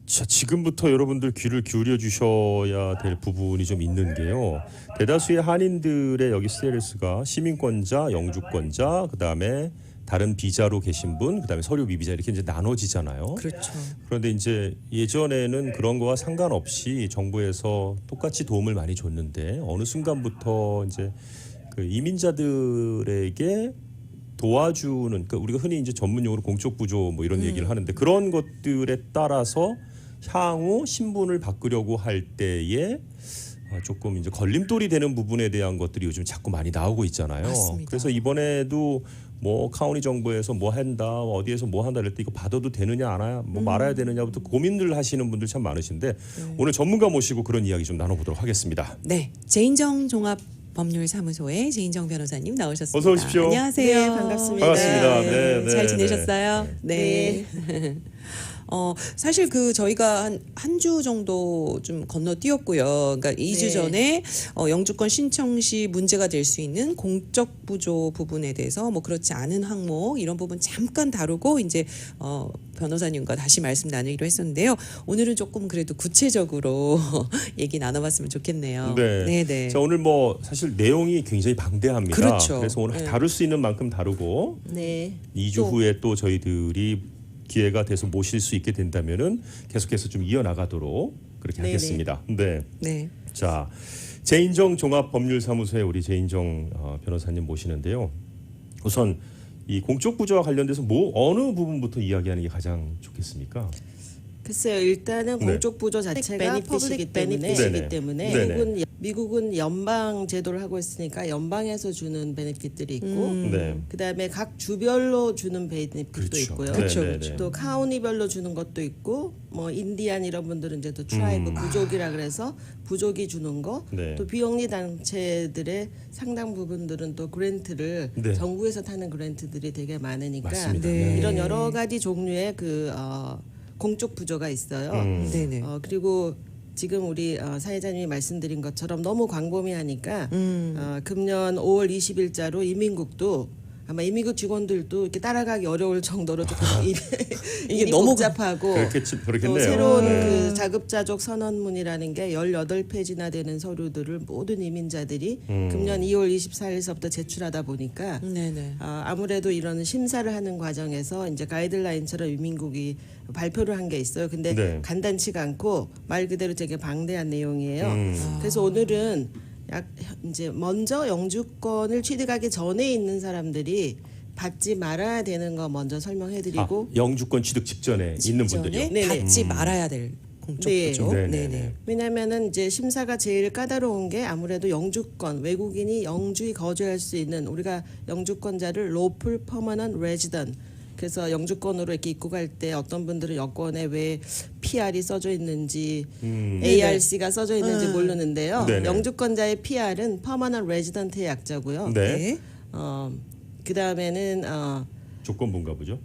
자, 지금부터 여러분들 귀를 기울여 주셔야 될 부분이 좀 있는 게요. 대다수의 한인들의 여기 스테이러스가 시민권자, 영주권자, 그다음에 다른 비자로 계신 분, 그다음에 서류 미비자 이렇게 이제 나눠지잖아요. 그렇죠. 그런데 이제 예전에는 그런 거와 상관없이 정부에서 똑같이 도움을 많이 줬는데 어느 순간부터 이제 그 이민자들에게 도와주는, 그러니까 우리가 흔히 이제 전문용어로 공적 부조 뭐 이런 얘기를 하는데 그런 것들에 따라서 향후 신분을 바꾸려고 할 때에 조금 이제 걸림돌이 되는 부분에 대한 것들이 요즘 자꾸 많이 나오고 있잖아요. 맞습니다. 그래서 이번에도 뭐 카운티 정부에서 뭐 한다, 어디에서 뭐 한다 할 때 이거 받아도 되느냐 뭐 말아야 되느냐부터 고민들 하시는 분들 참 많으신데 오늘 전문가 모시고 그런 이야기 좀 나눠보도록 하겠습니다. 네, 제인정 종합 법률사무소의 제인정 변호사님 나오셨습니다. 어서 오십시오. 안녕하세요. 네, 반갑습니다. 반갑습니다. 네, 네, 잘 네. 지내셨어요? 네. 사실 저희가 한 주 정도 좀 건너뛰었고요. 그러니까 2주 네. 전에 영주권 신청 시 문제가 될 수 있는 공적 부조 부분에 대해서 뭐 그렇지 않은 항목 이런 부분 잠깐 다루고 이제 변호사님과 다시 말씀 나누기로 했었는데요. 오늘은 조금 그래도 구체적으로 얘기 나눠봤으면 좋겠네요. 네. 네. 자, 오늘 뭐 사실 내용이 굉장히 방대합니다. 그렇죠. 그래서 오늘 네. 다룰 수 있는 만큼 다루고 네. 2주 또 후에 또 저희들이 기회가 돼서 모실 수 있게 된다면은 계속해서 좀 이어나가도록 그렇게 네네. 하겠습니다. 네. 네. 자, 제인정 종합법률사무소의 우리 제인정 변호사님 모시는데요. 우선 이 공적 부조와 관련돼서 어느 부분부터 이야기하는 게 가장 좋겠습니까? 글쎄요. 일단은 네. 공적 부조 자체가 퍼블릭 베네핏이기 때문에 네네. 미국은 연방 제도를 하고 있으니까 연방에서 주는 베네핏들이 있고 네. 그다음에 각 주별로 주는 베네핏도 그렇죠. 있고요. 그렇죠, 네네네. 그렇죠. 또 카운티별로 주는 것도 있고 뭐 인디안 이런 분들은 이제 또 트라이브 부족이라 그래서 부족이 주는 거. 네. 또 비영리 단체들의 상당 부분들은 또 그랜트를 네. 정부에서 타는 그랜트들이 되게 많으니까 맞습니다. 네. 이런 여러 가지 종류의 공적 부조가 있어요. 네네. 그리고 지금 우리 사회자님이 말씀드린 것처럼 너무 광범위하니까 금년 5월 20일자로 이민국도 아마 이민국 직원들도 이렇게 따라가기 어려울 정도로 조금 일이 너무 복잡하고 그렇겠네요. 또 새로운 네. 그 자급자족 선언문이라는 게 18페이지나 되는 서류들을 모든 이민자들이 금년 2월 24일서부터 제출하다 보니까 네네. 아무래도 이런 심사를 하는 과정에서 이제 가이드라인처럼 이민국이 발표를 한 게 있어요. 근데 네. 간단치가 않고 말 그대로 되게 방대한 내용이에요. 음. 그래서 오늘은 이제 먼저 영주권을 취득하기 전에 있는 사람들이 받지 말아야 되는 거 먼저 설명해드리고 영주권 취득 직전에 있는 분들이요. 직전에 네네. 받지 말아야 될 공적 네. 부조. 네네네. 네네. 왜냐하면은 이제 심사가 제일 까다로운 게 아무래도 영주권 외국인이 영주에 거주할 수 있는 우리가 영주권자를 lawful permanent resident 그래서 영주권으로 이렇게 입고 갈 때 어떤 분들은 여권에 왜 PR이 써져 있는지 ARC가 써져 있는지 모르는데요. 네네. 영주권자의 PR은 permanent resident의 약자고요. 네. 그 다음에는 조건부인가 보죠?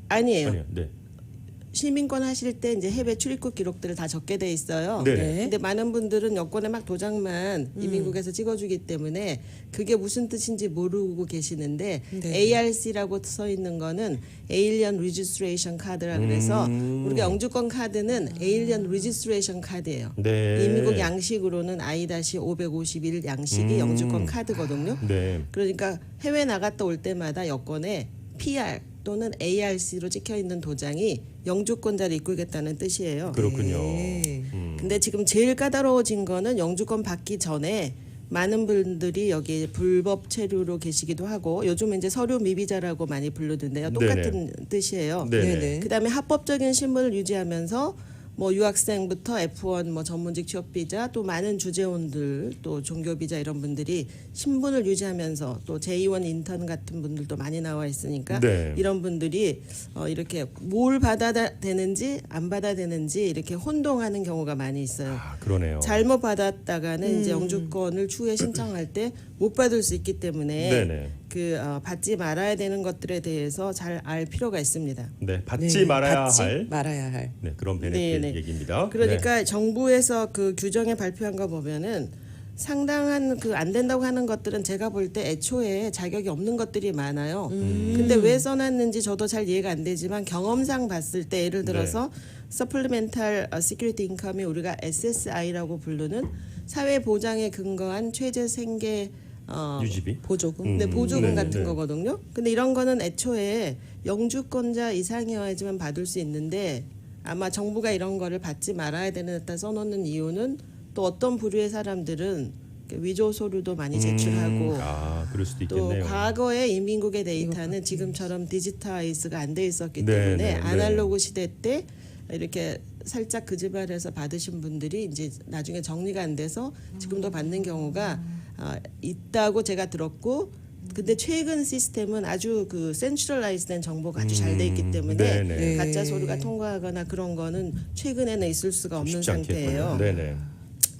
아니에요. 아니요. 네. 시민권 하실 때 이제 해외 출입국 기록들을 다 적게 돼 있어요. 네네. 근데 많은 분들은 여권에 막 도장만 이민국에서 찍어주기 때문에 그게 무슨 뜻인지 모르고 계시는데 네. ARC라고 써 있는 거는 Alien Registration 카드라 그래서 우리가 영주권 카드는 Alien Registration 카드예요. 네. 이민국 양식으로는 I-551 양식이 영주권 카드거든요. 네. 그러니까 해외 나갔다 올 때마다 여권에 PR 또는 ARC로 찍혀 있는 도장이 영주권자를 이끌겠다는 뜻이에요. 그렇군요. 네. 근데 지금 제일 까다로워진 거는 영주권 받기 전에 많은 분들이 여기 불법 체류로 계시기도 하고 요즘 이제 서류 미비자라고 많이 부르는데요. 똑같은 뜻이에요. 네네. 네네. 그다음에 합법적인 신분을 유지하면서 뭐 유학생부터 F1 뭐 전문직 취업 비자 또 많은 주재원들 또 종교 비자 이런 분들이 신분을 유지하면서 또 제2원 인턴 같은 분들도 많이 나와 있으니까 네. 이런 분들이 이렇게 뭘 받아야 되는지 안 받아야 되는지 이렇게 혼동하는 경우가 많이 있어요. 그러네요. 잘못 받았다가는 이제 영주권을 추후에 신청할 때 못 받을 수 있기 때문에 네네. 받지 말아야 되는 것들에 대해서 잘 알 필요가 있습니다. 네, 받지 네, 말아야 받지 할 말아야 할. 네, 그런 베네핏 네네. 얘기입니다. 그러니까 정부에서 그 규정에 발표한 거 보면은 상당한 그 안 된다고 하는 것들은 제가 볼 때 애초에 자격이 없는 것들이 많아요. 근데 왜 써놨는지 저도 잘 이해가 안 되지만 경험상 봤을 때 예를 들어서 Supplemental Security Income이 우리가 SSI라고 부르는 사회 보장에 근거한 최저 생계 유지비. 보조금. 네, 보조금 네, 같은 네. 거거든요. 근데 이런 거는 애초에 영주권자 이상이어야지만 받을 수 있는데 아마 정부가 이런 거를 받지 말아야 되는 데 써놓는 이유는 또 어떤 부류의 사람들은 위조 서류도 많이 제출하고 그럴 수도 또 있겠네요. 과거의 인민국의 데이터는 지금처럼 디지타이즈가 안 돼 있었기 네, 때문에 네, 네. 아날로그 시대 때 이렇게 살짝 거짓말해서 받으신 분들이 이제 나중에 정리가 안 돼서 지금도 받는 경우가 있다고 제가 들었고, 근데 최근 시스템은 아주 그 센트럴라이즈된 정보가 아주 잘 돼 있기 때문에 네, 네. 가짜 서류가 통과하거나 그런 거는 최근에는 있을 수가 없는 쉽지 않겠군요. 상태예요. 네네.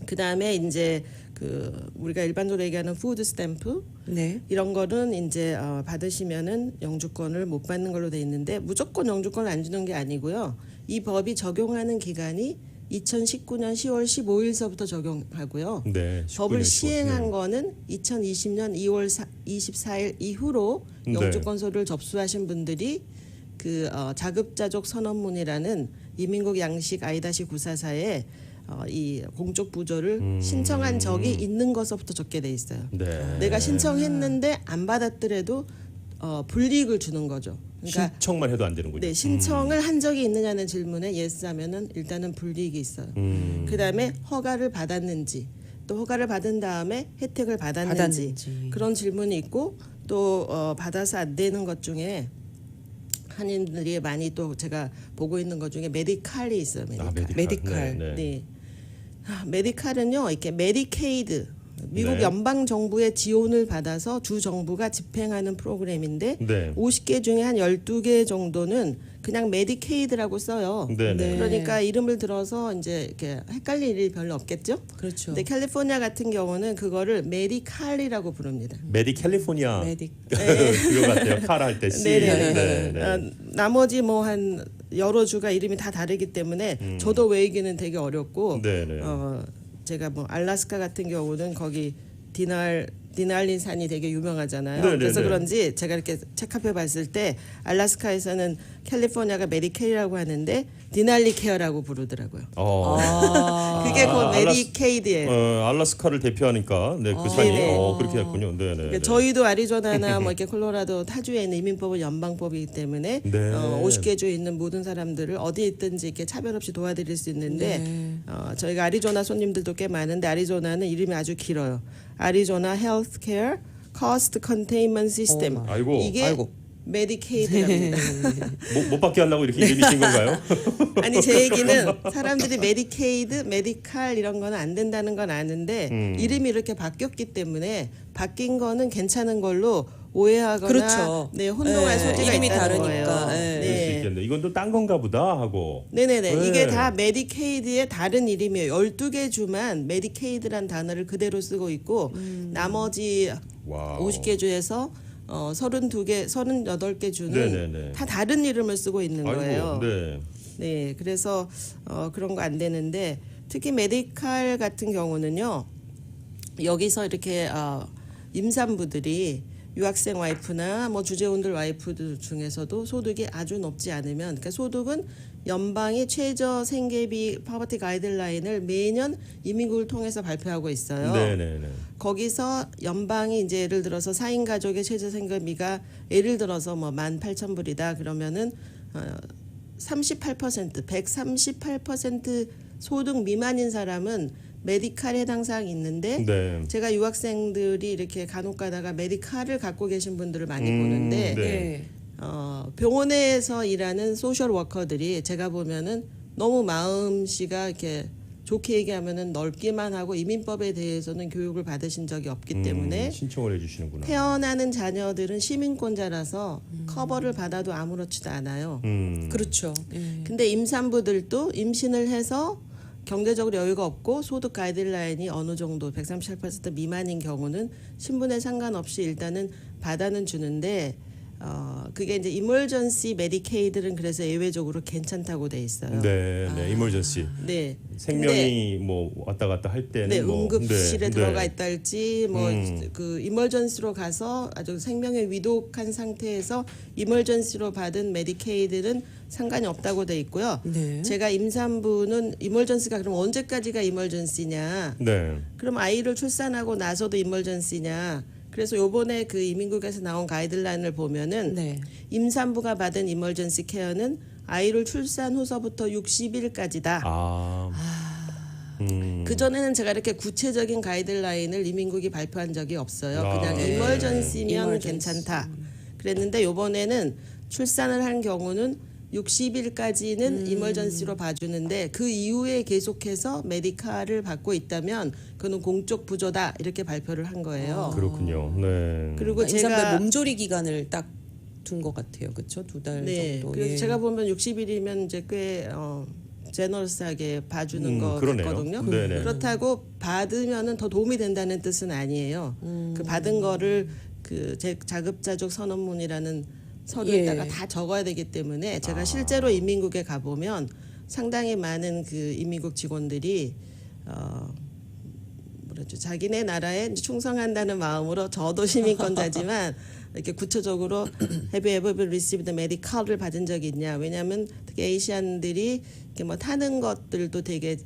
그 다음에 이제 그 우리가 일반적으로 얘기하는 푸드 스탬프 네. 이런 거는 이제 받으시면은 영주권을 못 받는 걸로 돼 있는데 무조건 영주권을 안 주는 게 아니고요. 이 법이 적용하는 기간이 2019년 10월 15일서부터 적용하고요. 네. 법을 19년 시행한 거는 2020년 2월 24일 이후로 네. 영주권서를 접수하신 분들이 그 자급자족 선언문이라는 이민국 양식 I-944에 이 공적 부조를 신청한 적이 있는 것서부터 적게 돼 있어요. 네. 내가 신청했는데 안 받았더라도 불이익을 주는 거죠. 그러니까 신청만 해도 안 되는군요. 네, 신청을 한 적이 있느냐는 질문에 yes 하면은 일단은 불이익이 있어요. 그다음에 허가를 받았는지, 또 허가를 받은 다음에 혜택을 받았는지. 그런 질문이 있고, 또 받아서 안 되는 것 중에 한인들이 많이 또 제가 보고 있는 것 중에 메디칼이 있어요. 메디칼. 네, 네. 네. 메디칼은요, 이렇게 메디케이드, 미국 네. 연방 정부의 지원을 받아서 주 정부가 집행하는 프로그램인데 네. 50개 중에 한 12개 정도는 그냥 메디케이드라고 써요. 네, 네. 그러니까 이름을 들어서 이제 이렇게 헷갈릴 일이 별로 없겠죠? 그렇죠. 근데 캘리포니아 같은 경우는 그거를 메디칼이라고 부릅니다. 메디 캘리포니아 메디. 그거 같아요. 칼 할 때 C. 네네. 네, 네. 나머지 뭐 한 여러 주가 이름이 다 다르기 때문에 저도 외우기는 되게 어렵고 네, 네. 제가 뭐 알라스카 같은 경우는 거기 디날린 산이 되게 유명하잖아요. 네네네. 그래서 그런지 제가 이렇게 체크해 봤을 때 알라스카에서는 캘리포니아가 메디케이라고 하는데 디날리 케어라고 부르더라고요. 그게 그 메디케이드예요. 알라스카를 대표하니까 그 산이 네네. 그렇게 했군요. 네, 네. 그러니까 저희도 아리조나나 뭐 이렇게 콜로라도 타주에 있는 이민법은 연방법이기 때문에 네. 50개 주에 있는 모든 사람들을 어디 있든지 이렇게 차별 없이 도와드릴 수 있는데 네. 저희가 아리조나 손님들도 꽤 많은데 아리조나는 이름이 아주 길어요. 아리조나 헬스케어 코스트 컨테인먼트 시스템. 아이고. 이게 아이고. 메디케이드랍니다. 못 받게 하려고 이렇게 이름이 진 건가요? 아니 제 얘기는 사람들이 메디케이드, 메디칼 이런 거는 안 된다는 건 아는데 이름이 이렇게 바뀌었기 때문에 바뀐 거는 괜찮은 걸로 오해하거나 그렇죠. 네, 혼동할 네, 소지가 이름이 있다는 다르니까. 거예요. 네. 그럴 수 있겠네. 이건 또 딴 건가 보다 하고. 네네네. 네. 이게 다 메디케이드의 다른 이름이에요. 12개 주만 메디케이드란 단어를 그대로 쓰고 있고 나머지 와우. 50개 주에서 32개, 38개 주는 네네네. 다 다른 이름을 쓰고 있는 거예요. 아이고, 네. 네, 그래서 그런 거 안 되는데 특히 메디칼 같은 경우는요. 여기서 이렇게 임산부들이 유학생 와이프나 뭐 주재원들 와이프들 중에서도 소득이 아주 높지 않으면, 그러니까 소득은 연방이 최저 생계비 파버티 가이드라인을 매년 이민국을 통해서 발표하고 있어요. 네네네. 거기서 연방이 이제 예를 들어서 4인 가족의 최저 생계비가 예를 들어서 뭐 18,000불이다 그러면은 38%, 138% 소득 미만인 사람은 메디칼 해당 사항이 있는데 네. 제가 유학생들이 이렇게 간혹 가다가 메디칼을 갖고 계신 분들을 많이 보는데 네. 병원에서 일하는 소셜 워커들이 제가 보면은 너무 마음씨가 이렇게 좋게 얘기하면은 넓기만 하고 이민법에 대해서는 교육을 받으신 적이 없기 때문에 신청을 해주시는구나. 태어나는 자녀들은 시민권자라서 커버를 받아도 아무렇지도 않아요. 그렇죠. 근데 임산부들도 임신을 해서 경제적으로 여유가 없고 소득 가이드라인이 어느 정도 138% 미만인 경우는 신분에 상관없이 일단은 받아는 주는데 그게 이제 이멀전시 메디케이드는 그래서 예외적으로 괜찮다고 돼 있어요. 네, 네, 이머전시. 네. 생명이 뭐 왔다 갔다 할 때는 네, 뭐 응급실에 네, 들어가 네. 있다 할지 뭐 그 이멀전시로 가서 아주 생명에 위독한 상태에서 이멀전시로 받은 메디케이드는 상관이 없다고 돼 있고요. 네. 제가 임산부는 이멀전시가 그럼 언제까지가 이멀전시냐? 네. 그럼 아이를 출산하고 나서도 이멀전시냐? 그래서 요번에 그 이민국에서 나온 가이드라인을 보면은 네. 임산부가 받은 이멀전시 케어는 아이를 출산 후서부터 60일까지다. 그 전에는 제가 이렇게 구체적인 가이드라인을 이민국이 발표한 적이 없어요. 그냥 네. 이멀전시면 이멀전시. 괜찮다. 그랬는데 요번에는 출산을 한 경우는 60일까지는 이멀전시로 봐주는데 그 이후에 계속해서 메디카를 받고 있다면 그는 공적 부조다 이렇게 발표를 한 거예요. 그렇군요. 네. 그리고 임산부의 제가 몸조리 기간을 딱 둔 것 같아요. 그렇죠? 2달 네, 정도. 그래서 예. 제가 보면 60일이면 이제 꽤 제너러스하게 봐주는 거 그러네요. 같거든요. 네네. 그렇다고 받으면은 더 도움이 된다는 뜻은 아니에요. 그 받은 거를 그 자급자족 선언문이라는 서류에다가 예. 다 적어야 되기 때문에 제가 실제로 인민국에 가 보면 상당히 많은 그 인민국 직원들이 뭐라죠? 자기네 나라에 이제 충성한다는 마음으로 저도 시민권자지만 이렇게 구체적으로 Have you ever received medical을 받은 적이 있냐? 왜냐하면 특히 에이시안들이 이렇게 뭐 타는 것들도 되게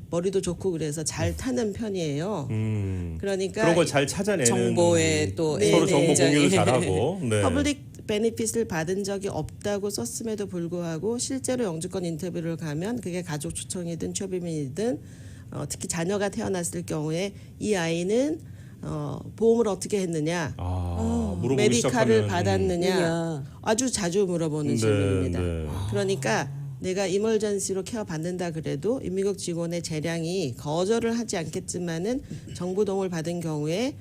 머리도 좋고 그래서 잘 타는 편이에요. 그러니까 그런 걸 잘 찾아내는 정보에 또 서로 정보 굉장히 공유도 잘하고. 네. 퍼블릭 베네핏을 받은 적이 없다고 썼음에도 불구하고 실제로 영주권 인터뷰를 가면 그게 가족 초청이든 초비민이든 특히 자녀가 태어났을 경우에 이 아이는 보험을 어떻게 했느냐, 물어보기 메디카를 시작하면, 받았느냐 아주 자주 물어보는 네, 질문입니다. 네. 그러니까 내가 이멀전시로 케어 받는다 그래도 인민국 직원의 재량이 거절을 하지 않겠지만은 정부 도움을 받은 경우에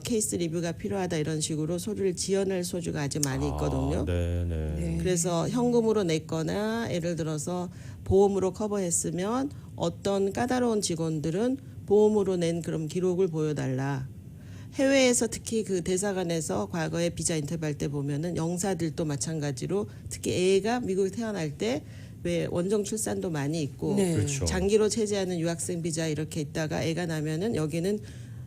케이스 리뷰가 필요하다 이런 식으로 소리를 지어낼 소주가 아주 많이 있거든요. 네, 네. 네. 그래서 현금으로 냈거나 예를 들어서 보험으로 커버했으면 어떤 까다로운 직원들은 보험으로 낸 그런 기록을 보여달라. 해외에서 특히 그 대사관에서 과거에 비자 인터뷰할 때 보면은 영사들도 마찬가지로 특히 애가 미국에 태어날 때 왜 원정 출산도 많이 있고 네. 그렇죠. 장기로 체제하는 유학생 비자 이렇게 있다가 애가 나면은 여기는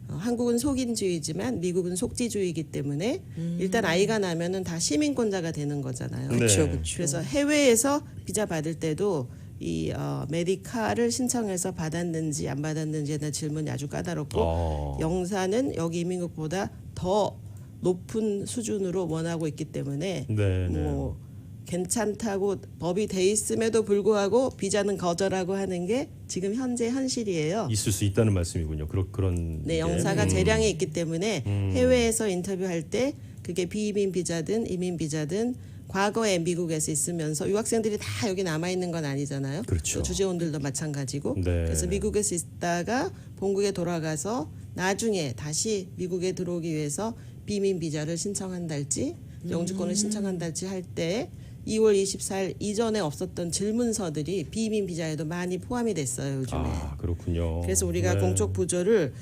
한국은 속인주의지만 미국은 속지주의이기 때문에 일단 아이가 나면은 다 시민권자가 되는 거잖아요. 네. 그렇죠, 그렇죠. 그래서 해외에서 비자 받을 때도 이 메디카를 신청해서 받았는지 안 받았는지에 대한 질문이 아주 까다롭고 영사는 여기 이민국보다 더 높은 수준으로 원하고 있기 때문에 네, 뭐 괜찮다고 법이 돼 있음에도 불구하고 비자는 거절하고 하는 게 지금 현재 현실이에요. 있을 수 있다는 말씀이군요. 그런 네, 게. 영사가 재량이 있기 때문에 해외에서 인터뷰할 때 그게 비이민 비자든 이민 비자든 과거에 미국에서 있으면서 유학생들이 다 여기 남아 있는 건 아니잖아요. 그렇죠. 또 주재원들도 마찬가지고. 네. 그래서 미국에서 있다가 본국에 돌아가서 나중에 다시 미국에 들어오기 위해서 비민 비자를 신청한달지 영주권을 신청한달지 할 때 2월 24일 이전에 없었던 질문서들이 비민 비자에도 많이 포함이 됐어요, 요즘에. 그렇군요. 그래서 우리가 네. 공적 부조를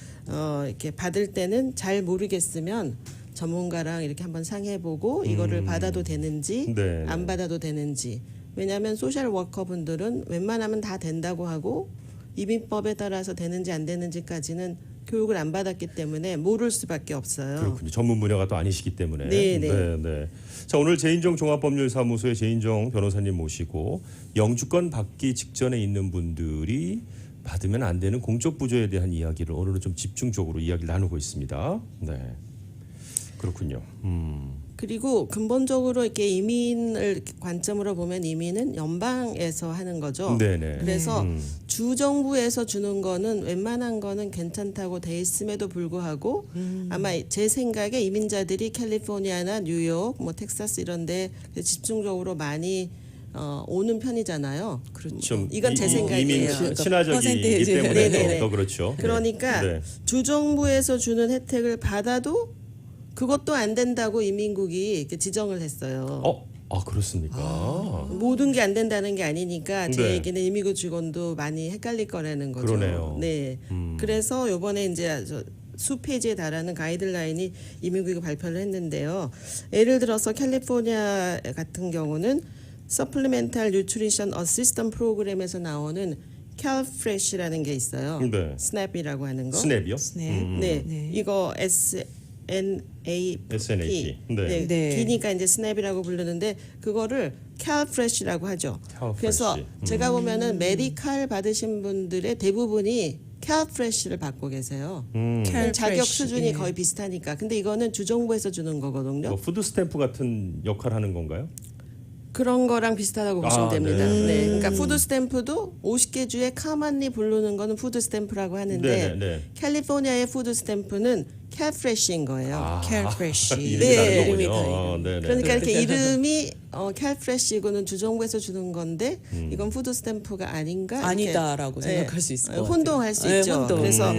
이렇게 받을 때는 잘 모르겠으면 전문가랑 이렇게 한번 상의해보고 이거를 받아도 되는지 네, 안 네. 받아도 되는지. 왜냐하면 소셜 워커분들은 웬만하면 다 된다고 하고 이민법에 따라서 되는지 안 되는지까지는 교육을 안 받았기 때문에 모를 수밖에 없어요. 그렇군요. 전문 분야가 또 아니시기 때문에. 네, 네. 네. 자, 오늘 제인정 종합법률사무소의 제인정 변호사님 모시고 영주권 받기 직전에 있는 분들이 받으면 안 되는 공적 부조에 대한 이야기를 오늘은 좀 집중적으로 이야기를 나누고 있습니다. 네. 그렇군요. 그리고 근본적으로 이렇게 이민을 관점으로 보면 이민은 연방에서 하는 거죠. 네네. 그래서 주 정부에서 주는 거는 웬만한 거는 괜찮다고 돼 있음에도 불구하고 아마 제 생각에 이민자들이 캘리포니아나 뉴욕, 뭐 텍사스 이런데 집중적으로 많이 오는 편이잖아요. 좀 이건 제 이민 생각이에요. 친화적이기 퍼센테이지. 때문에 네네네. 더 그렇죠. 그러니까 네. 주 정부에서 주는 혜택을 받아도 그것도 안 된다고 이민국이 이렇게 지정을 했어요. 그렇습니까? 모든 게 안 된다는 게 아니니까 제 네. 얘기는 이민국 직원도 많이 헷갈릴 거라는 거죠. 그러네요. 네. 그래서 요번에 이제 수페이지에 달하는 가이드라인이 이민국이 발표를 했는데요. 예를 들어서 캘리포니아 같은 경우는 Supplemental Nutrition Assistance 프로그램에서 나오는 캘프레시라는 게 있어요. 네. 스냅이라고 하는 거. 스냅이요? 스냅. 네. 네. 이거 SNAP. SNAP. 네. 네. 기니까 이제 스냅이라고 부르는데 그거를 캘프레시라고 하죠. 캘프레시. 그래서 제가 보면은 메디칼 받으신 분들의 대부분이 캘프레시를 받고 계세요. 캘프레시. 자격 수준이 예. 거의 비슷하니까. 근데 이거는 주정부에서 주는 거거든요. 뭐 푸드 스탬프 같은 역할을 하는 건가요? 그런 거랑 비슷하다고 보시면 됩니다. 네. 네. 그러니까 푸드 스탬프도 50개 주에 카만리 부르는 거는 푸드 스탬프라고 하는데 네, 네. 캘리포니아의 푸드 스탬프는 캘프레시인 거예요. 캘프레시. 이름이 네, 다른 이름이 거군요. 다르군요. 네, 네. 그러니까 이렇게 이름이 캘프레시고는 주정부에서 주는 건데 이건 푸드 스탬프가 아닌가? 이렇게, 아니다라고 생각할 수 있을 것 같아요. 혼동할 수 네, 있죠. 혼동. 그래서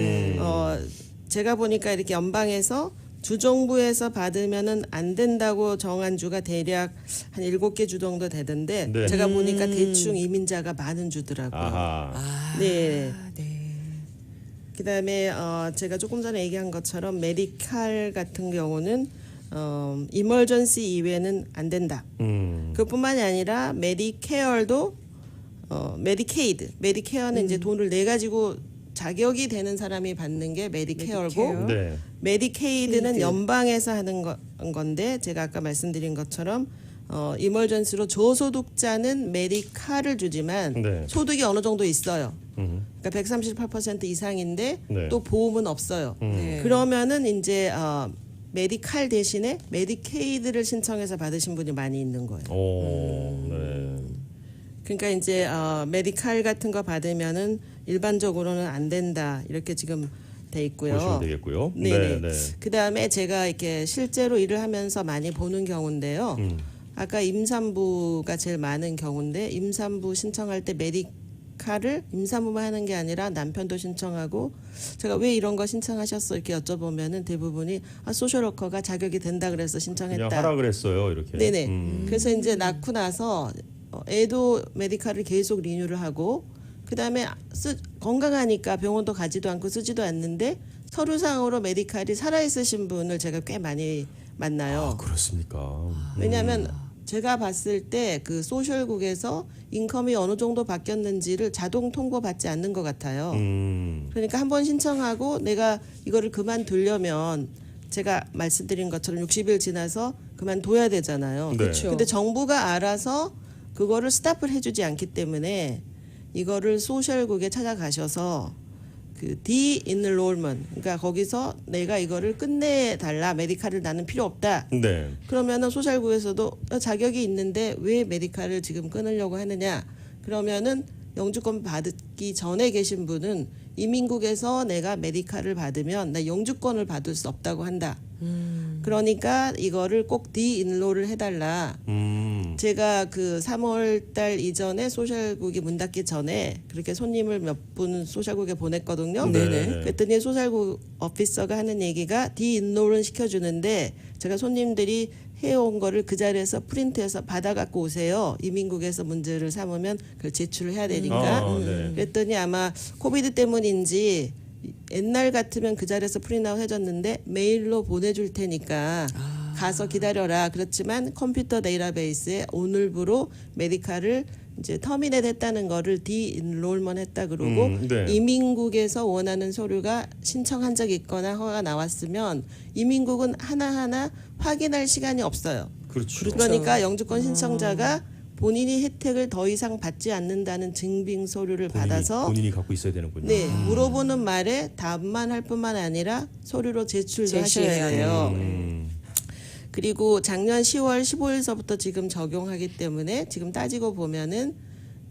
제가 보니까 이렇게 연방에서 주정부에서 받으면은 안 된다고 정한 주가 대략 한 7개 주 정도 되던데 네. 제가 보니까 대충 이민자가 많은 주더라고요. 아하. 네. 네. 그다음에 제가 조금 전에 얘기한 것처럼 메디칼 같은 경우는 이멀전시 이외에는 안 된다. 그뿐만이 아니라 메디케어도 메디케어는 이제 돈을 내 가지고 자격이 되는 사람이 받는 게 메디케어고 메디케어. 네. 메디케이드는 연방에서 하는 건데 제가 아까 말씀드린 것처럼 이멀전시로 저소득자는 메디칼을 주지만 네. 소득이 어느 정도 있어요. 그러니까 138% 이상인데 네. 또 보험은 없어요. 네. 그러면은 이제 메디칼 대신에 메디케이드를 신청해서 받으신 분이 많이 있는 거예요. 오, 네. 그러니까 이제 메디칼 같은 거 받으면은 일반적으로는 안 된다 이렇게 지금 돼 있고요. 보시면 되겠고요. 네네. 네. 그다음에 제가 이렇게 실제로 일을 하면서 많이 보는 경우인데요. 아까 임산부가 제일 많은 경우인데 임산부 신청할 때 메디칼을 임산부만 하는 게 아니라 남편도 신청하고 제가 왜 이런 거 신청하셨어 이렇게 여쭤보면은 대부분이 소셜워커가 자격이 된다 그래서 신청했다. 그냥 하라 그랬어요, 이렇게. 네네. 그래서 이제 낳고 나서 애도 메디칼을 계속 리뉴를 하고 그다음에 건강하니까 병원도 가지도 않고 쓰지도 않는데 서류상으로 메디칼이 살아있으신 분을 제가 꽤 많이 만나요. 아, 그렇습니까? 왜냐하면 제가 봤을 때 그 소셜국에서 인컴이 어느 정도 바뀌었는지를 자동 통보받지 않는 것 같아요. 그러니까 한 번 신청하고 내가 이거를 그만두려면 제가 말씀드린 것처럼 60일 지나서 그만둬야 되잖아요. 네. 그렇죠. 근데 정부가 알아서 그거를 스탑을 해주지 않기 때문에 이거를 소셜국에 찾아가셔서 그 디인롤먼 그러니까 거기서 내가 이거를 끝내달라 메디칼을 나는 필요 없다. 네. 그러면은 소셜국에서도 자격이 있는데 왜 메디칼을 지금 끊으려고 하느냐? 그러면은 영주권 받기 전에 계신 분은 이민국에서 내가 메디칼을 받으면 나 영주권을 받을 수 없다고 한다. 그러니까 이거를 꼭 디인롤을 해달라. 제가 그 3월 달 이전에 소셜국이 문 닫기 전에 그렇게 손님을 몇 분 소셜국에 보냈거든요. 네네. 그랬더니 소셜국 오피서가 하는 얘기가 디인롤은 시켜주는데 제가 손님들이 해온 거를 그 자리에서 프린트해서 받아 갖고 오세요. 이민국에서 문제를 삼으면 그걸 제출을 해야 되니까. 네. 그랬더니 아마 코비드 때문인지 옛날 같으면 그 자리에서 프린트아웃 해줬는데 메일로 보내줄 테니까 가서 기다려라. 그렇지만 컴퓨터 데이터베이스에 오늘부로 메디칼을 이제 터미넷 했다는 거를 디인롤먼 했다 그러고 네. 이민국에서 원하는 서류가 신청한 적이 있거나 허가가 나왔으면 이민국은 하나하나 확인할 시간이 없어요. 그렇죠. 그러니까 영주권 신청자가 본인이 혜택을 더 이상 받지 않는다는 증빙 서류를 받아서 본인이 갖고 있어야 되는군요. 네 물어보는 말에 답만 할 뿐만 아니라 서류로 제출도 제시해야 하셔야 돼요. 음. 그리고 작년 10월 15일서부터 지금 적용하기 때문에 지금 따지고 보면은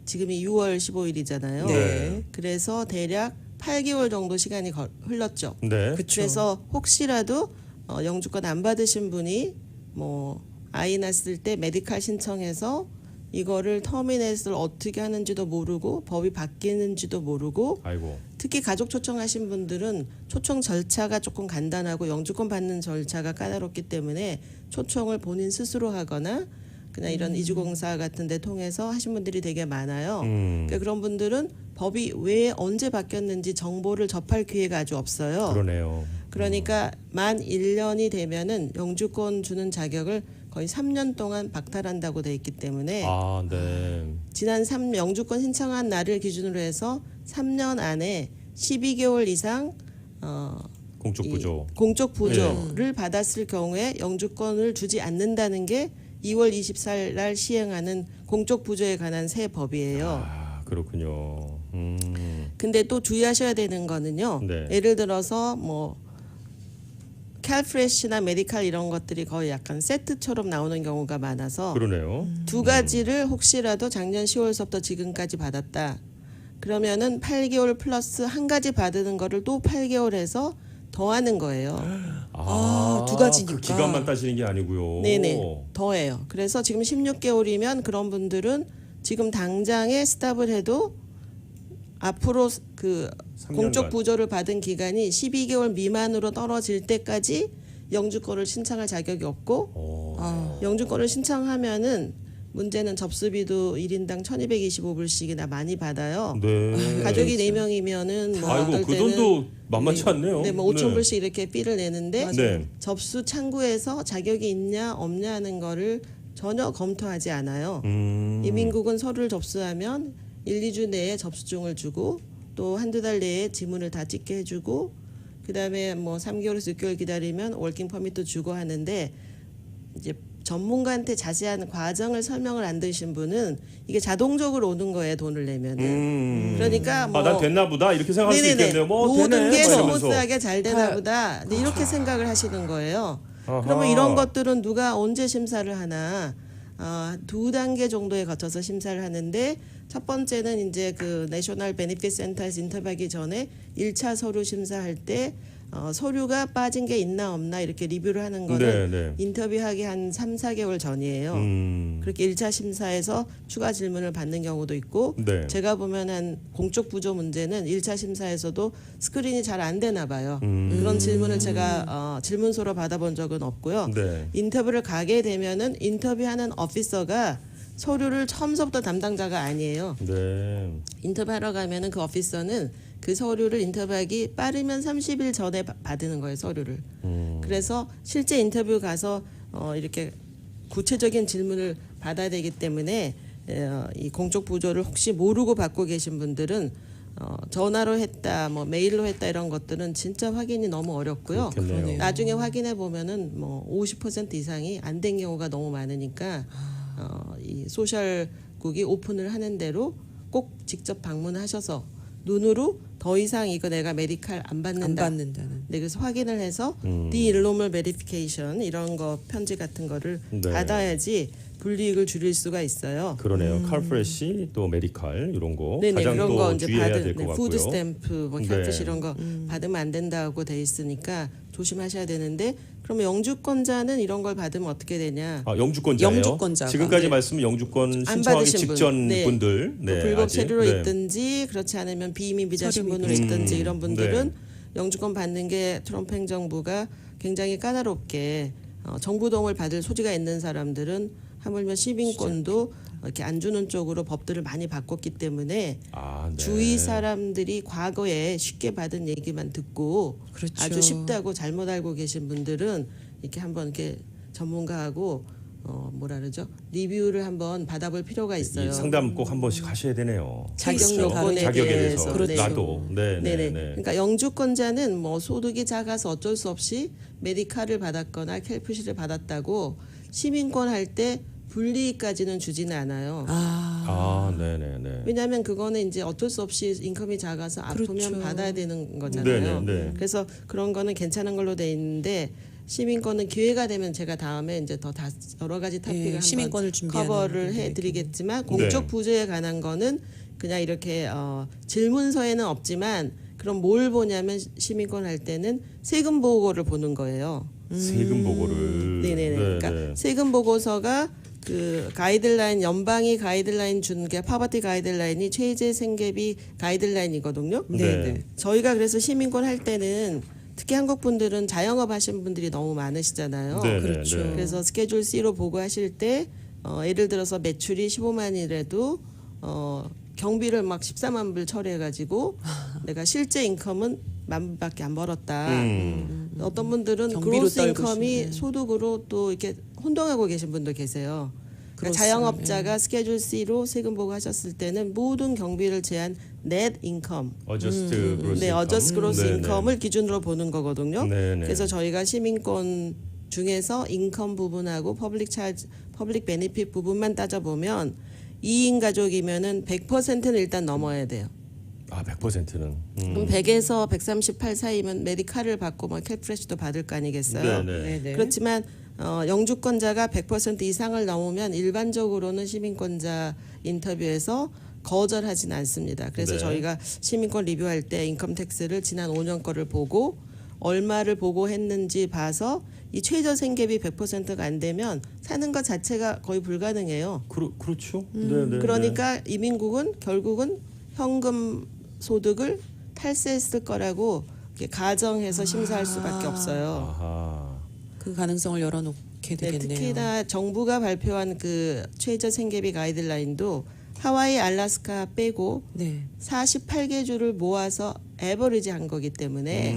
지금이 6월 15일이잖아요. 네. 그래서 대략 8개월 정도 시간이 흘렀죠. 네. 그쵸. 그래서 혹시라도 영주권 안 받으신 분이 뭐 아이 낳았을 때 메디칼 신청해서 이거를 터미넷을 어떻게 하는지도 모르고 법이 바뀌는지도 모르고 아이고. 특히 가족 초청하신 분들은 초청 절차가 조금 간단하고 영주권 받는 절차가 까다롭기 때문에 초청을 본인 스스로 하거나 그냥 이런 이주공사 같은 데 통해서 하신 분들이 되게 많아요. 그러니까 그런 분들은 법이 왜 언제 바뀌었는지 정보를 접할 기회가 아주 없어요. 그러네요. 그러니까 만 1년이 되면은 영주권 주는 자격을 거의 3년 동안 박탈한다고 돼 있기 때문에 아, 네. 지난 영주권 신청한 날을 기준으로 해서 3년 안에 12개월 이상 공적 부조. 공적 부조를 받았을 경우에 영주권을 주지 않는다는 게 2월 24일 날 시행하는 공적 부조에 관한 새 법이에요. 아, 그렇군요. 근데 또 주의하셔야 되는 거는요. 네. 예를 들어서 뭐 캘프레시나 메디칼 이런 것들이 거의 약간 세트처럼 나오는 경우가 많아서 그러네요. 두 가지를 혹시라도 작년 10월서부터 지금까지 받았다. 그러면은 8개월 플러스 한 가지 받는 거를 또 8개월 해서 더하는 거예요. 두 가지니까. 그 기간만 따지는 게 아니고요. 네네. 더해요. 그래서 지금 16개월이면 그런 분들은 지금 당장에 스탑을 해도 앞으로 그 3년간. 공적 부조를 받은 기간이 12개월 미만으로 떨어질 때까지 영주권을 신청할 자격이 없고 영주권을 신청하면은 문제는 접수비도 1인당 1,225불씩이나 많이 받아요. 네. 가족이 4명이면은 뭐 아이고, 어떨 그 때는 돈도 만만치 않네요. 네, 뭐 5,000불씩 이렇게 삐를 내는데 네. 접수 창구에서 자격이 있냐 없냐 하는 거를 전혀 검토하지 않아요. 이민국은 서류를 접수하면 1, 2주 내에 접수증을 주고 또 한두 달 내에 지문을 다 찍게 해주고 그다음에 뭐 3개월에서 6개월 기다리면 워킹 퍼밋도 주고 하는데 이제 전문가한테 자세한 과정을 설명을 안 드신 분은 이게 자동적으로 오는 거예요, 돈을 내면은. 그러니까 뭐 난 됐나 보다 이렇게 생각할 수 네네네. 있겠네요. 뭐 모든 되네. 게 뭐 이러면서. 스무스하게 잘 되나 보다. 네, 이렇게 생각을 하시는 거예요. 아하. 그러면 이런 것들은 누가 언제 심사를 하나? 2단계 정도에 거쳐서 심사를 하는데 첫 번째는 이제 그 내셔널 베니핏 센터에서 인터뷰하기 전에 1차 서류 심사할 때 서류가 빠진 게 있나 없나 이렇게 리뷰를 하는 거는 네, 네. 인터뷰하기 한 3, 4개월 전이에요. 그렇게 1차 심사에서 추가 질문을 받는 경우도 있고 네. 제가 보면 한 공적 부조 문제는 1차 심사에서도 스크린이 잘 안 되나 봐요. 그런 질문을 제가 질문서로 받아본 적은 없고요. 네. 인터뷰를 가게 되면은 인터뷰하는 오피서가 서류를 처음서부터 담당자가 아니에요. 네. 인터뷰하러 가면은 그 오피서는 그 서류를 인터뷰하기 빠르면 30일 전에 받는 거예요, 서류를. 그래서 실제 인터뷰 가서 이렇게 구체적인 질문을 받아야 되기 때문에 이 공적 부조를 혹시 모르고 받고 계신 분들은 전화로 했다, 뭐 메일로 했다 이런 것들은 진짜 확인이 너무 어렵고요. 그렇겠네요. 나중에 확인해 보면은 뭐 50% 이상이 안 된 경우가 너무 많으니까 이 소셜국이 오픈을 하는 대로 꼭 직접 방문하셔서 눈으로 더 이상 이거 내가 메디칼 안 안 받는다. 받는다는. 네, 그래서 확인을 해서 디일로멀 베리피케이션 이런 거 편지 같은 거를 네. 받아야지 불이익을 줄일 수가 있어요. 그러네요. 칼프레시 또 메디칼 이런 거 네네 가장 그런 또 거 이제 주의해야 받은 될 것 같고요. 푸드 스탬프, 뭐 네. 캘피시 이런 거 받으면 안 된다고 돼 있으니까 조심하셔야 되는데 그러면 영주권자는 이런 걸 받으면 어떻게 되냐? 영주권자예요. 영주권자가. 지금까지 네. 말씀은 영주권 안 신청하기 받으신 분. 직전 네. 분들, 불법 아직. 체류로 네. 있든지 그렇지 않으면 비이민 비자 서류 신분으로 비자. 있든지 이런 분들은 네. 영주권 받는 게 트럼프 행정부가 굉장히 까다롭게 정부 도움을 받을 소지가 있는 사람들은 하물며 시민권도 이렇게 안 주는 쪽으로 법들을 많이 바꿨기 때문에 네. 주위 사람들이 과거에 쉽게 받은 얘기만 듣고 그렇죠. 아주 쉽다고 잘못 알고 계신 분들은 이렇게 한번 이렇게 전문가하고 뭐라 그러죠? 리뷰를 한번 받아볼 필요가 있어요. 이 상담 꼭 한 번씩 하셔야 되네요. 자격 그렇죠. 요건에 자격에 대해서. 대해서 그렇죠. 나도 네네. 그러니까 영주권자는 뭐 소득이 작아서 어쩔 수 없이 메디칼을 받았거나 캘프시를 받았다고 시민권 할 때 불이익까지는 주지는 않아요. 네네네. 왜냐하면 그거는 이제 어쩔 수 없이 인컴이 작아서 아프면 그렇죠. 받아야 되는 거잖아요. 네네. 그래서 그런 거는 괜찮은 걸로 돼 있는데 시민권은 기회가 되면 제가 다음에 이제 더 여러 가지 토픽을 한번 시민권을 준비하는 커버를 분들에게. 해드리겠지만 공적 네. 부조에 관한 거는 그냥 이렇게 질문서에는 없지만 그럼 뭘 보냐면 시민권 할 때는 세금 보고를 보는 거예요. 세금 보고를. 네네네. 그러니까 세금 보고서가 그 가이드라인 연방이 가이드라인 준 게 파버티 가이드라인이 최저 생계비 가이드라인이거든요. 네. 저희가 그래서 시민권 할 때는 특히 한국 분들은 자영업 하시는 분들이 너무 많으시잖아요. 네, 그렇죠. 네. 그래서 스케줄 C로 보고하실 때 예를 들어서 매출이 15만이라도 경비를 막 14만 불 처리해가지고 내가 실제 인컴은 만 불밖에 안 벌었다. 어떤 분들은 경비로 그로스 떨고 인컴이 네. 소득으로 또 이렇게 혼동하고 계신 분도 계세요. 그러니까 그렇습니다. 자영업자가 스케줄 C로 세금 보고하셨을 때는 모든 경비를 제한 넷 인컴, 어저스트 그로스 네, 인컴. 어저스 그로스 네네. 인컴을 기준으로 보는 거거든요. 네네. 그래서 저희가 시민권 중에서 인컴 부분하고 퍼블릭 베니핏 부분만 따져보면 2인 가족이면은 100%는 일단 넘어야 돼요. 아 100%는. 그럼 100에서 138 사이면 메디칼을 받고 뭐 캘프레시도 받을 거 아니겠어요. 네네. 네네. 그렇지만 영주권자가 100% 이상을 넘으면 일반적으로는 시민권자 인터뷰에서 거절하진 않습니다. 그래서 네. 저희가 시민권 리뷰할 때 인컴 텍스를 지난 5년 거를 보고 얼마를 보고했는지 봐서 이 최저 생계비 100%가 안 되면 사는 것 자체가 거의 불가능해요. 그렇죠. 네네. 그러니까 이민국은 결국은 현금 소득을 탈세했을 거라고 이렇게 가정해서 심사할 수밖에 없어요. 아하. 그 가능성을 열어놓게 네, 되겠네요. 특히나 정부가 발표한 그 최저 생계비 가이드라인도 하와이, 알래스카 빼고 네. 48개 주를 모아서 에버리지 한 거기 때문에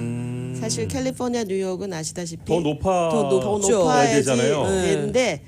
사실 캘리포니아, 뉴욕은 아시다시피 더 더 더 높죠. 높아야지 되잖아요. 되는데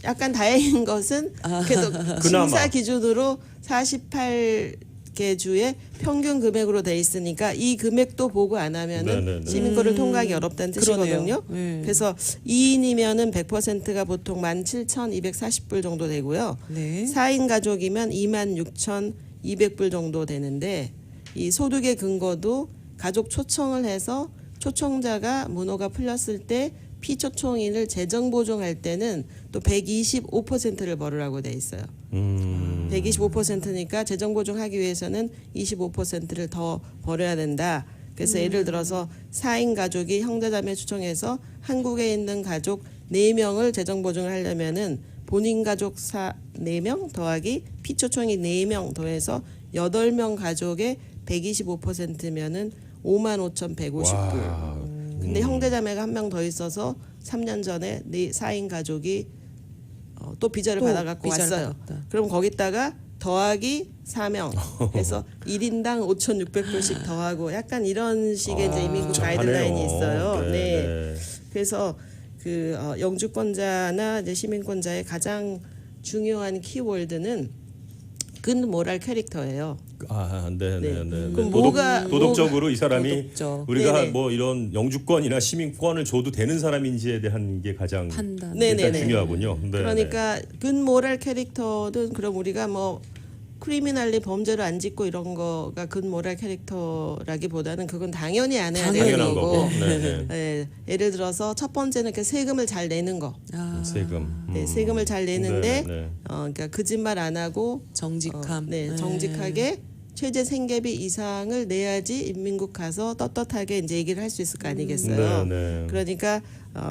약간 다행인 것은 그래도 그나마. 심사 기준으로 48개 주의 평균 금액으로 돼 있으니까 이 금액도 보고 안 하면은 네네네. 시민권을 통과하기 어렵다는 뜻이거든요. 그러네요. 네. 그래서 2인이면은 100%가 보통 17,240불 정도 되고요. 네. 4인 가족이면 26,200불 정도 되는데 이 소득의 근거도 가족 초청을 해서 초청자가 문호가 풀렸을 때 피초청인을 재정 보정할 때는 또 125%를 벌으라고 돼 있어요. 125%니까 재정 보정하기 위해서는 25%를 더 벌어야 된다. 그래서 예를 들어서 4인 가족이 형제자매 추청해서 한국에 있는 가족 4명을 재정 보정을 하려면은 본인 가족 4명 더하기 피초청이 4명 더해서 8명 가족의 125%면은 55,150불. 와. 근데 형제자매가 한 명 더 있어서 3년 전에 4인 가족이 또 비자를 또 받아갖고 비자를 왔어요. 받았다. 그럼 거기다가 더하기 4명 해서 1인당 5,600불씩 더하고 약간 이런 식의 이제 이민국 복잡하네요. 가이드라인이 있어요. 네, 네. 네. 그래서 그 영주권자나 이제 시민권자의 가장 중요한 키워드는 근 모랄 캐릭터예요. 아, 네, 네, 네. 네. 그럼 도덕적으로 이 사람이 도덕적. 우리가 네네. 뭐 이런 영주권이나 시민권을 줘도 되는 사람인지에 대한 게 가장 판단. 네. 일단 네네네. 중요하군요. 네, 그러니까 근 모랄 캐릭터든 그럼 우리가 뭐 크리미널리 범죄를 안 짓고 이런 거가 근 모랄 캐릭터라기보다는 그건 당연히 안 해야 되는 당연한 거고. 거고. 네, 네. 예, 예를 들어서 첫 번째는 그 세금을 잘 내는 거. 아, 세금. 네, 세금을 잘 내는데 네, 네. 그러니까 거짓말 안 하고 정직함. 네, 정직하게 최저 생계비 이상을 내야지 인민국 가서 떳떳하게 이제 얘기를 할 수 있을 거 아니겠어요. 네, 네. 그러니까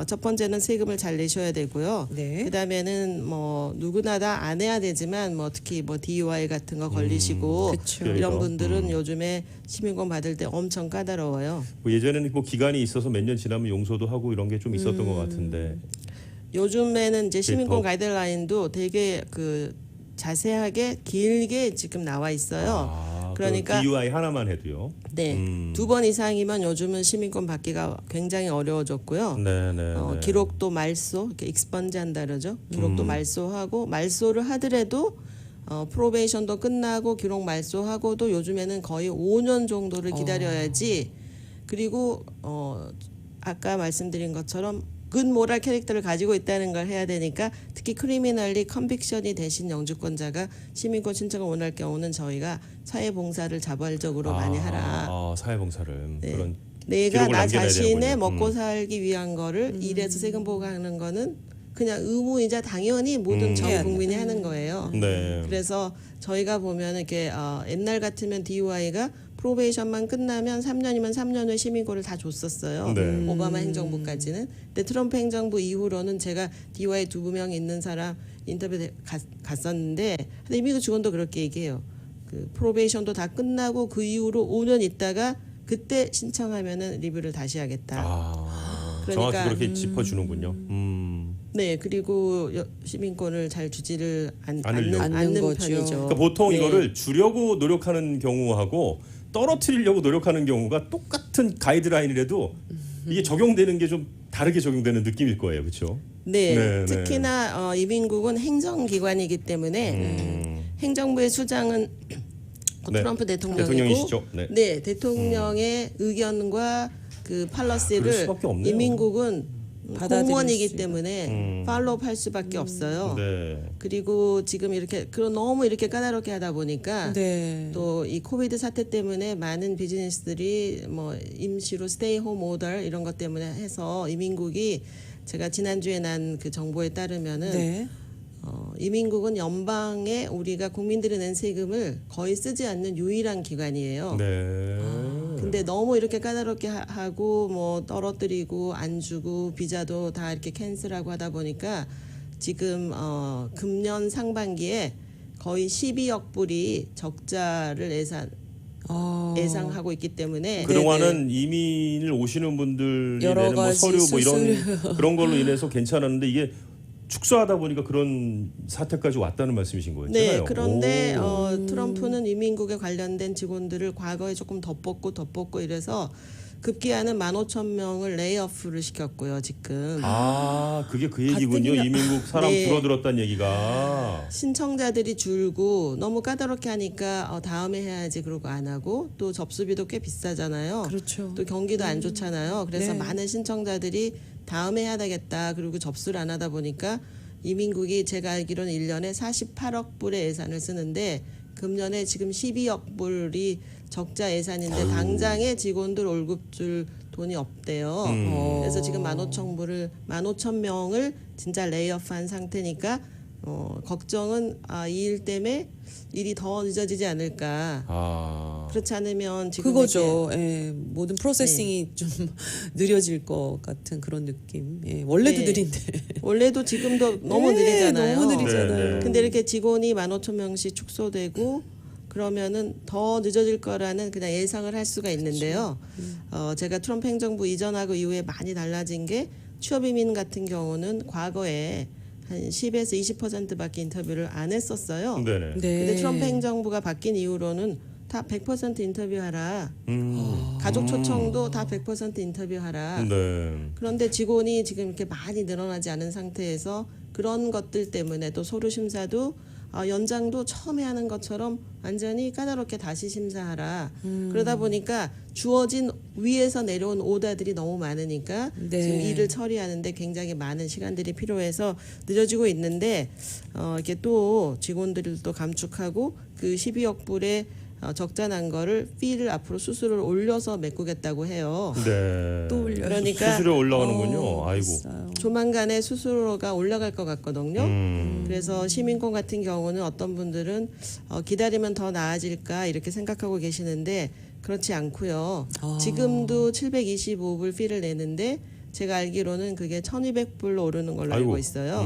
첫 번째는 세금을 잘 내셔야 되고요. 네. 그다음에는 뭐 누구나 다 안 해야 되지만 뭐 특히 뭐 DUI 같은 거 걸리시고 그쵸. 이런 그러니까. 분들은 요즘에 시민권 받을 때 엄청 까다로워요. 뭐 예전에는 뭐 기간이 있어서 몇 년 지나면 용서도 하고 이런 게 좀 있었던 것 같은데. 요즘에는 이제 시민권 더- 가이드라인도 되게 그 자세하게 길게 지금 나와 있어요. 아, 그러니까- 그 DUI 하나만 해도요. 네, 2번 이상이면 요즘은 시민권 받기가 굉장히 어려워졌고요. 네, 네. 네. 기록도 말소, 이렇게 익스펀지 한다 그러죠. 기록도 말소하고 말소를 하더라도 프로베이션도 끝나고 기록 말소하고도 요즘에는 거의 5년 정도를 기다려야지. 그리고 아까 말씀드린 것처럼 근 모랄 캐릭터를 가지고 있다는 걸 해야 되니까 특히 크리미널리 컨빅션이 되신 영주권자가 시민권 신청을 원할 경우는 저희가 사회봉사를 자발적으로 많이 하라. 사회봉사를 네. 그런 내가 기록을 나 남겨놔야 자신의 되는군요. 먹고 살기 위한 거를 일해서 세금 보고하는 거는 그냥 의무이자 당연히 모든 전 국민이 하는 거예요. 네. 그래서 저희가 보면 이렇게 옛날 같으면 DUI가 프로베이션만 끝나면 3년이면 3년 후에 시민권을 다 줬었어요. 네. 오바마 행정부까지는. 근데 트럼프 행정부 이후로는 제가 DUI 2명 있는 사람 인터뷰 갔었는데 근데 이민국 직원도 그렇게 얘기해요. 그 프로베이션도 다 끝나고 그 이후로 5년 있다가 그때 신청하면은 리뷰를 다시 하겠다. 정확히 그러니까- 그렇게 짚어주는군요. 네, 그리고 시민권을 잘 주지를 않으려고. 않는 않는 거죠. 편이죠. 그러니까 보통 네. 이거를 주려고 노력하는 경우하고 떨어뜨리려고 노력하는 경우가 똑같은 가이드라인이라도 이게 적용되는 게 좀 다르게 적용되는 느낌일 거예요, 그렇죠? 네, 네, 특히나 이민국은 행정기관이기 때문에 행정부의 수장은 네. 트럼프 대통령이고, 대통령이시죠. 네. 네, 대통령의 의견과 그 그럴 팔러시를 수밖에 없네요. 이민국은 받아들일 공무원이기 수 때문에 팔로우할 수밖에 없어요. 네. 그리고 지금 이렇게 너무 이렇게 까다롭게 하다 보니까 네. 또 이 코비드 사태 때문에 많은 비즈니스들이 뭐 임시로 스테이 홈 오더 이런 것 때문에 해서 이민국이 제가 지난주에 난 그 정보에 따르면은 네. 이민국은 연방에 우리가 국민들이 낸 세금을 거의 쓰지 않는 유일한 기관이에요. 네. 근데 너무 이렇게 까다롭게 하고 뭐 떨어뜨리고 안 주고 비자도 다 이렇게 캔슬하고 하다 보니까 지금 금년 상반기에 거의 12억 불이 적자를 예상하고 있기 때문에 그동안은 이민을 오시는 분들이 여러 내는 뭐 가지 서류 뭐 이런 수수료. 그런 걸로 인해서 괜찮았는데 이게 축소하다 보니까 그런 사태까지 왔다는 말씀이신 거였잖아요. 네, 그런데 오. 트럼프는 이민국에 관련된 직원들을 과거에 조금 덮었고 이래서 급기야는 15,000명을 레이오프를 시켰고요, 지금. 그게 그 얘기군요. 가뜩이나- 이민국 사람 네. 줄어들었다는 얘기가. 신청자들이 줄고 너무 까다롭게 하니까 다음에 해야지 그러고 안 하고 또 접수비도 꽤 비싸잖아요. 그렇죠. 또 경기도 안 좋잖아요. 그래서 네. 많은 신청자들이 다음에 해야 되겠다. 그리고 접수를 안 하다 보니까 이민국이 제가 알기로는 1년에 48억 불의 예산을 쓰는데 금년에 지금 12억 불이 적자 예산인데 당장에 직원들 월급 줄 돈이 없대요. 그래서 지금 15,000명을 진짜 레이오프한 상태니까 걱정은 이 일 때문에 일이 더 늦어지지 않을까. 그렇지 않으면 지금 그거죠. 예, 모든 프로세싱이 좀 느려질 것 같은 그런 느낌. 예, 원래도 네. 느린데. 원래도 지금도 너무 네, 느리잖아요. 너무 느리잖아요. 네, 네. 근데 이렇게 직원이 15,000명씩 축소되고 그러면은 더 늦어질 거라는 그냥 예상을 할 수가 있는데요. 제가 트럼프 행정부 이전하고 이후에 많이 달라진 게 취업 이민 같은 경우는 과거에 한 10에서 20%밖에 인터뷰를 안 했었어요. 네네. 네. 근데 트럼프 행정부가 바뀐 이후로는 다 100% 인터뷰하라. 가족 초청도 다 100% 인터뷰하라. 네. 그런데 직원이 지금 이렇게 많이 늘어나지 않은 상태에서 그런 것들 때문에 또 서류 심사도 연장도 처음에 하는 것처럼 완전히 까다롭게 다시 심사하라. 그러다 보니까 주어진 위에서 내려온 오다들이 너무 많으니까 네. 지금 일을 처리하는데 굉장히 많은 시간들이 필요해서 늦어지고 있는데 이렇게 또 직원들도 감축하고 그 12억 불의 적자 난 거를 피를 앞으로 수수료를 올려서 메꾸겠다고 해요. 네. 또 올려요. 그러니까 수수료 올라가는군요. 아이고. 비싸요. 조만간에 수수료가 올라갈 것 같거든요. 그래서 시민권 같은 경우는 어떤 분들은 기다리면 더 나아질까 이렇게 생각하고 계시는데 그렇지 않고요. 지금도 725불 피를 내는데 제가 알기로는 그게 1,200불로 오르는 걸로 알고 있어요.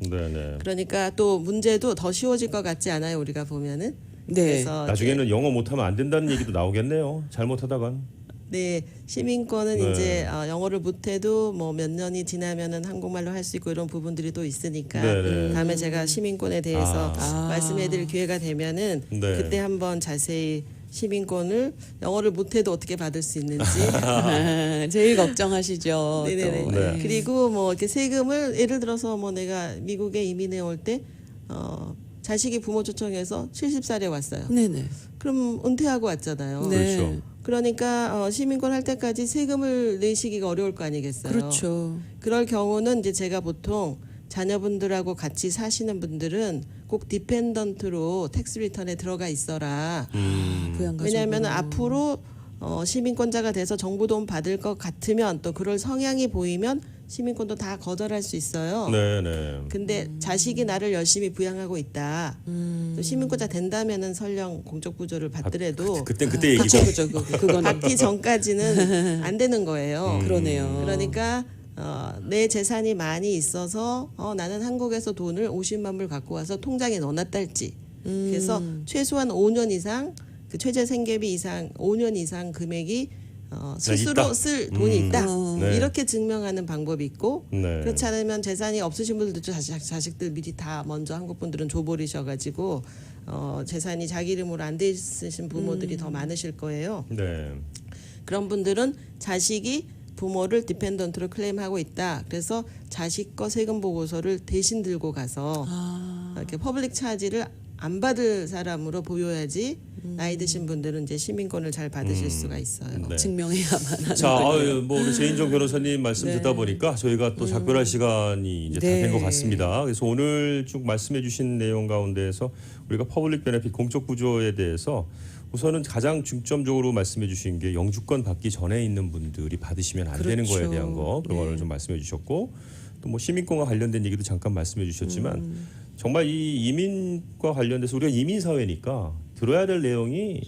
네네. 그러니까 또 문제도 더 쉬워질 것 같지 않아요? 우리가 보면은. 네. 그래서 나중에는 영어 못하면 안 된다는 얘기도 나오겠네요. 잘못하다간. 네, 시민권은 네. 이제 영어를 못해도 뭐 몇 년이 지나면은 한국말로 할 수 있고 이런 부분들이 또 있으니까 네네. 다음에 제가 시민권에 대해서 말씀해드릴 기회가 되면은 네. 그때 한번 자세히 시민권을 영어를 못해도 어떻게 받을 수 있는지 제일 걱정하시죠. 네네네. 또. 네. 그리고 뭐 이렇게 세금을 예를 들어서 뭐 내가 미국에 이민해 올 때 자식이 부모 초청해서 70살에 왔어요. 네네. 그럼 은퇴하고 왔잖아요. 네. 그렇죠. 그러니까 시민권 할 때까지 세금을 내시기가 어려울 거 아니겠어요. 그렇죠. 그럴 경우는 이제 제가 보통 자녀분들하고 같이 사시는 분들은 꼭 디펜던트로 텍스 리턴에 들어가 있어라. 부양가족으로. 왜냐하면 앞으로 시민권자가 돼서 정부 도움 받을 것 같으면 또 그럴 성향이 보이면 시민권도 다 거절할 수 있어요. 네네. 근데 자식이 나를 열심히 부양하고 있다. 또 시민권자 된다면은 설령 공적 부조를 받더라도 그땐 그때 얘기고. 그렇죠. 그거는 받기 전까지는 안 되는 거예요. 그러네요. 그러니까 내 재산이 많이 있어서 나는 한국에서 돈을 50만 불 갖고 와서 통장에 넣어놨달지. 그래서 최소한 5년 이상 그 최저 생계비 이상 5년 이상 금액이 스스로 있다. 쓸 돈이 있다. 네. 이렇게 증명하는 방법이 있고 네. 그렇지 않으면 재산이 없으신 분들도 자식들 미리 다 먼저 한국 분들은 줘버리셔가지고 재산이 자기 이름으로 안 돼 있으신 부모들이 더 많으실 거예요. 네. 그런 분들은 자식이 부모를 디펜던트로 클레임하고 있다. 그래서 자식 거 세금 보고서를 대신 들고 가서 이렇게 퍼블릭 차지를 안 받을 사람으로 보여야지 나이 드신 분들은 이제 시민권을 잘 받으실 수가 있어요. 네. 증명해야만 하는 자, 거군요. 뭐 우리 제인정 변호사님 말씀 네. 듣다 보니까 저희가 또 작별할 시간이 이제 다 네. 된 것 같습니다. 그래서 오늘 쭉 말씀해주신 내용 가운데에서 우리가 퍼블릭 베네핏 공적 구조에 대해서 우선은 가장 중점적으로 말씀해주신 게 영주권 받기 전에 있는 분들이 받으시면 안 되는 거에 그렇죠. 대한 거 그런 네. 거를 좀 말씀해주셨고 또 뭐 시민권과 관련된 얘기도 잠깐 말씀해주셨지만 정말 이 이민과 관련돼서 우리가 이민 사회니까 들어야 될 내용이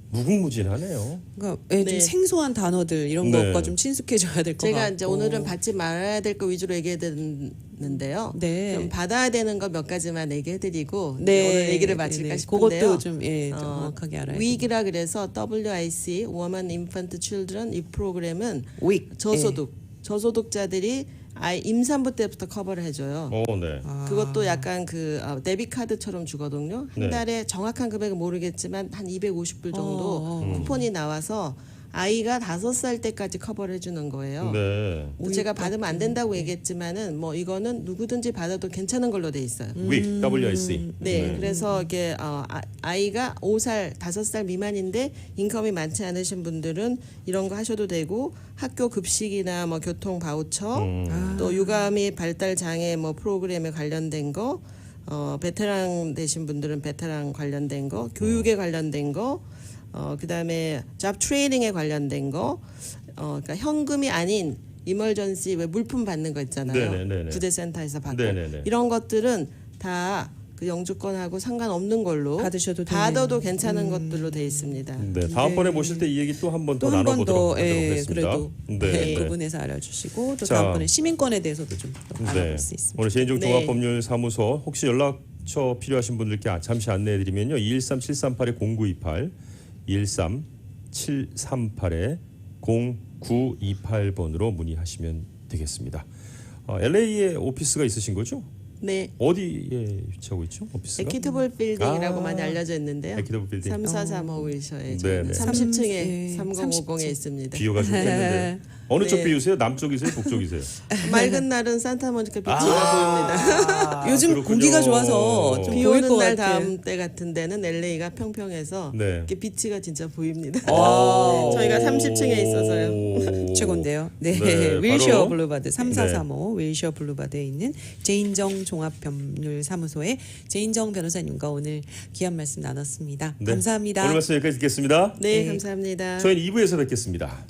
무궁무진하네요. 그러니까 좀 네. 생소한 단어들 이런 네. 것과 좀 친숙해져야 될 것 같고. 제가 이제 오늘은 받지 말아야 될 거 위주로 얘기했는데요. 네. 좀 받아야 되는 거 몇 가지만 얘기해드리고 네. 오늘 얘기를 마칠까 네. 싶은데요. 그것도 좀 정확하게 알아야 돼요. 위익이라 그래서 WIC Women Infant Children 이 프로그램은 위익. 저소득자들이 임산부 때부터 커버를 해줘요. 네. 그것도 약간 그 데뷔 카드처럼 주거든요. 한 네. 달에 정확한 금액은 모르겠지만 한 250불 정도 쿠폰이 나와서 아이가 5살 때까지 커버를 해주는 거예요. 네. 또 제가 받으면 안 된다고 얘기했지만은 뭐 이거는 누구든지 받아도 괜찮은 걸로 돼 있어요. WIC, WIC. 네, 그래서 이게 아이가 5살 미만인데 인컴이 많지 않으신 분들은 이런 거 하셔도 되고 학교 급식이나 뭐 교통 바우처, 또 육아 및 발달 장애 뭐 프로그램에 관련된 거, 베테랑 되신 분들은 베테랑 관련된 거, 교육에 관련된 거, 그다음에 잡 트레이닝에 관련된 거, 그러니까 현금이 아닌 이멀전시 왜 물품 받는 거 있잖아요. 네네네네. 부재센터에서 받고 네네네. 이런 것들은 다 그 영주권하고 상관없는 걸로 받으셔도 되네요. 받아도 괜찮은 것들로 돼 있습니다. 네, 다음번에 모실 때 이 얘기 또 한 번 더 또 한 번 나눠보도록 더 하도록 하겠습니다. 그래도 네. 부분에서 알아주시고 또 자. 다음번에 시민권에 대해서도 좀 또 네. 알아볼 수 있습니다. 오늘 제인종 네. 종합법률사무소 혹시 연락처 필요하신 분들께 잠시 안내해드리면요. 213-738-0928, 213-738-0928번으로 문의하시면 되겠습니다. LA에 오피스가 있으신 거죠? 네. 어디에 위치하고 있죠? 오피스가? 에퀴터블 빌딩이라고 아. 많이 알려져 있는데요. 에퀴터블 빌딩. 3435 윌셔에 네네. 30층에 네, 3050에 있습니다. 비유가 좋겠는데 어느 쪽 네. 비유세요? 남쪽이세요? 북쪽이세요? 맑은 날은 산타모니카 비치가 보입니다. 요즘 그렇군요. 공기가 좋아서 좀 비 보일 오는 것 날 같아요. 다음 때 같은 데는 LA가 평평해서 네. 이렇게 비치가 진짜 보입니다. 아. 저희가 30층에 있어서요. 오. 최고인데요. 네, 네, 윌셔 바로- 블루바드 3435 윌셔 블루바드에 있는 제인정 종합법률사무소의 제인정 변호사님과 오늘 귀한 말씀 나눴습니다. 네. 감사합니다. 오늘 말씀 여기까지 듣겠습니다. 네, 네. 감사합니다. 저희는 2부에서 뵙겠습니다.